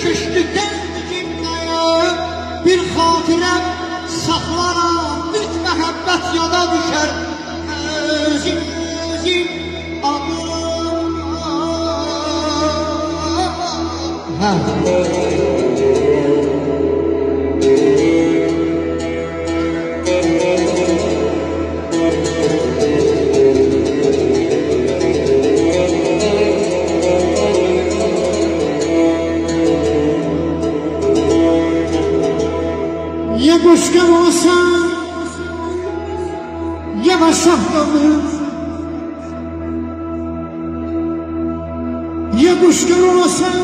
köşkükten cimnaya bir hatirem saklaram, ilk məhəbbət yada düşər. Özüm adım. Ya kuşkan olsan, ya da şahlamız. Ya kuşkan olsan,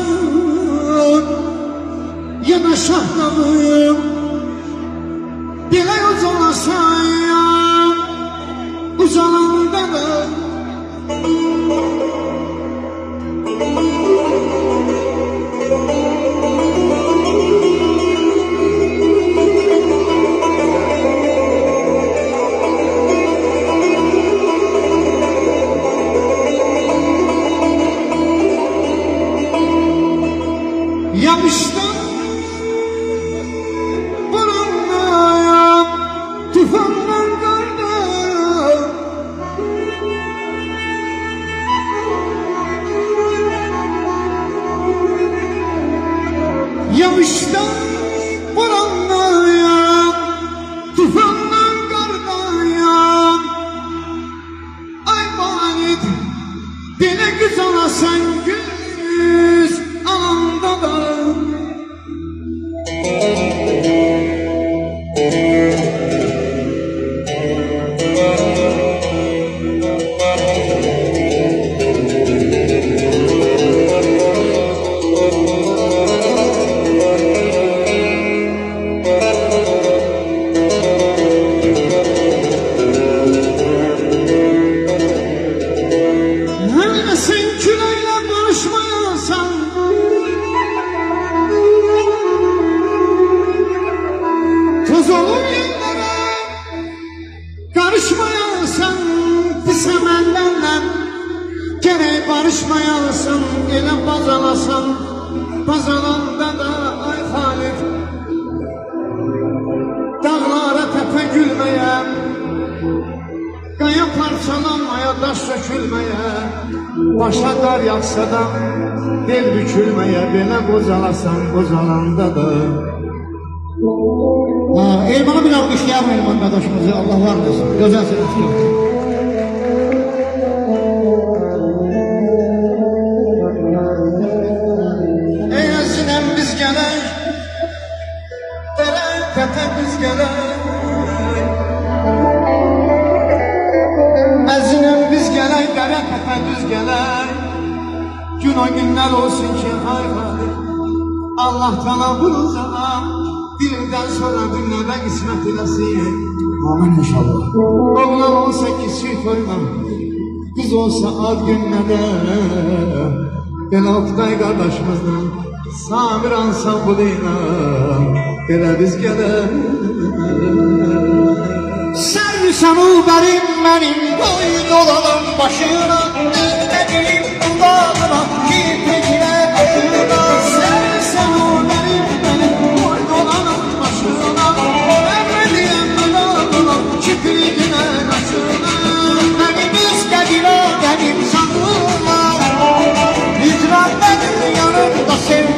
ya da şahlamız. Belə uzalasan ya, uzalanda da. Yamıştan buranlar, tufanlar karda. Yamıştan buranlar, tufanlar karda. Ay manit, dile güzel sen güz anda da. Sen küleyle barışmayasan, toz olur yerlere karışmayasan, pis emellerle gerek barışmayasan, ele bazalasan, bazalanda da ay Halif, dağlara tepe gülmeye, kaya parçalanmaya, daş sökülmeye, başa dar yaksa da bel bükülmeye, belə qocalasan qocalanda da. Elmanı bir alqışlayalım Elman qardaşımızı, Allah var olsun, gözəl sənətkar. Ey əzinem biz gələk, dərə təpə biz gələk. Əzinem biz gələk, dərə təpə biz gələk. Gün o günlər olsun ki, hay hay, Allah tala bunu sana birinden sonra dünyada qismət eləsin. Amin inşallah. Oğlan olsa kiçik toyla, kız olsa ad günlədə, belə Oktay qardaşımızla Samir ansambuluyla belə biz gələk. Sərsən ol bərim mənim, qoy dolalım başına, dedim dudağına, kirpiklə başına. Sərsən ol bərim mənim, qoy dolalım başına, əmrədiyəm dudağına, kirpiklə başına. Mənim istədirəm, mənim sanırlar, icra mənim yanımda sevdim.